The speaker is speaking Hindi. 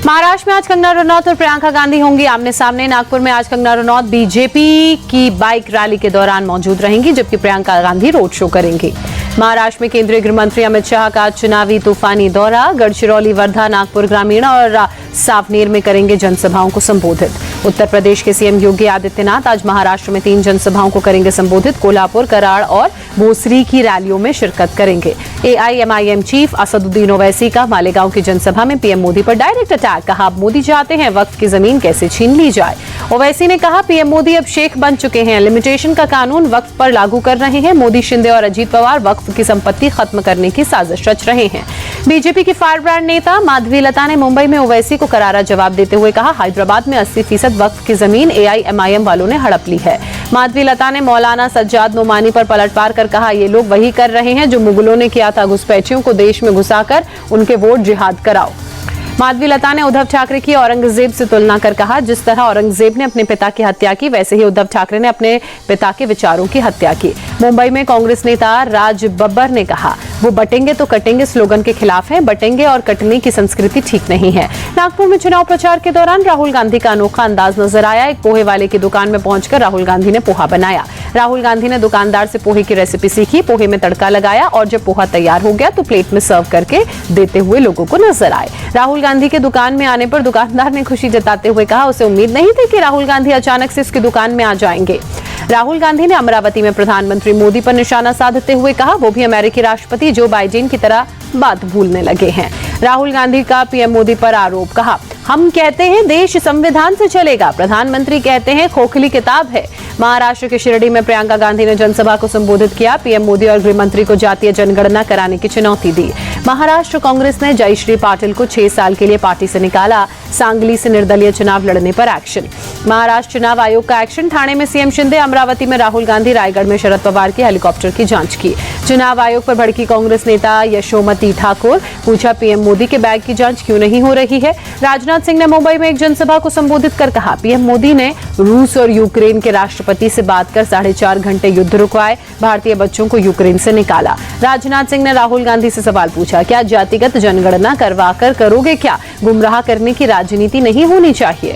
महाराष्ट्र में आज कंगना रनौत और प्रियंका गांधी होंगी आमने सामने। नागपुर में आज कंगना रनौत बीजेपी की बाइक रैली के दौरान मौजूद रहेंगी, जबकि प्रियंका गांधी रोड शो करेंगी। महाराष्ट्र में केंद्रीय गृह मंत्री अमित शाह का चुनावी तूफानी दौरा। गढ़चिरौली, वर्धा, नागपुर ग्रामीण और सावनेर में करेंगे जनसभाओं को संबोधित। उत्तर प्रदेश के सीएम योगी आदित्यनाथ आज महाराष्ट्र में 3 जनसभाओं को करेंगे संबोधित। कोल्हापुर, कराड़ और भोसरी की रैलियों में शिरकत करेंगे। एआईएमआईएम चीफ असदुद्दीन ओवैसी का मालेगांव की जनसभा में पीएम मोदी पर डायरेक्ट अटैक। कहा, मोदी चाहते हैं वक्फ की जमीन कैसे छीन ली जाए। ओवैसी ने कहा, पीएम मोदी अब शेख बन चुके हैं, लिमिटेशन का कानून वक्फ पर लागू कर रहे हैं। मोदी, शिंदे और अजीत पवार वक्फ की संपत्ति खत्म करने की साजिश रच रहे हैं। बीजेपी की फायरब्रांड नेता माधवी लता ने मुंबई में ओवैसी को करारा जवाब देते हुए कहा, हैदराबाद में 80% वक्फ की जमीन एआईएमआईएम वालों ने हड़प ली है। माधवी लता ने मौलाना सज्जाद नोमानी पर पलटवार कर कहा, ये लोग वही कर रहे हैं जो मुगलों ने किया था, घुसपैठियों को देश में घुसाकर उनके वोट जिहाद कराओ। माधवी लता ने उद्धव ठाकरे की औरंगजेब से तुलना कर कहा, जिस तरह औरंगजेब ने अपने पिता की हत्या की, वैसे ही उद्धव ठाकरे ने अपने पिता के विचारों की हत्या की। मुंबई में कांग्रेस नेता राज बब्बर ने कहा, वो बटेंगे तो कटेंगे स्लोगन के खिलाफ हैं। बटेंगे और कटने की संस्कृति ठीक नहीं है। नागपुर में चुनाव प्रचार के दौरान राहुल गांधी का अनोखा अंदाज नजर आया। एक पोहे वाले की दुकान में पहुंचकर राहुल गांधी ने पोहा बनाया। राहुल गांधी ने दुकानदार से पोहे की रेसिपी सीखी, पोहे में तड़का लगाया और जब पोहा तैयार हो गया तो प्लेट में सर्व करके देते हुए लोगों को नजर आए। राहुल गांधी के दुकान में आने पर दुकानदार ने खुशी जताते हुए कहा, उसे उम्मीद नहीं थी कि राहुल गांधी अचानक से उसकी दुकान में आ जाएंगे। राहुल गांधी ने अमरावती में प्रधानमंत्री मोदी पर निशाना साधते हुए कहा, वो भी अमेरिकी राष्ट्रपति जो बाइडेन की तरह बात भूलने लगे हैं। राहुल गांधी का पीएम मोदी पर आरोप। कहा, हम कहते हैं देश संविधान से चलेगा, प्रधानमंत्री कहते हैं खोखली किताब है। महाराष्ट्र के शिरडी में प्रियंका गांधी ने जनसभा को संबोधित किया। पीएम मोदी और गृह मंत्री को जातीय जनगणना कराने की चुनौती दी। महाराष्ट्र कांग्रेस ने जयश्री पाटिल को 6 साल के लिए पार्टी से निकाला। सांगली से निर्दलीय चुनाव लड़ने पर एक्शन। महाराष्ट्र चुनाव आयोग का एक्शन। ठाणे में सीएम शिंदे, अमरावती में राहुल गांधी, रायगढ़ में शरद पवार की हेलीकॉप्टर की जांच की। चुनाव आयोग पर भड़की कांग्रेस नेता यशोमती ठाकुर। पूछा, पीएम मोदी के बैग की जांच क्यों नहीं हो रही है। राजनाथ सिंह ने मुंबई में एक जनसभा को संबोधित कर कहा, पीएम मोदी ने रूस और यूक्रेन के राष्ट्रपति से बात कर 4.5 घंटे युद्ध रुकवाए, भारतीय बच्चों को यूक्रेन से निकाला। राजनाथ सिंह ने राहुल गांधी से सवाल पूछा, क्या जातिगत जनगणना करवा कर करोगे क्या, गुमराह करने की राजनीति नहीं होनी चाहिए।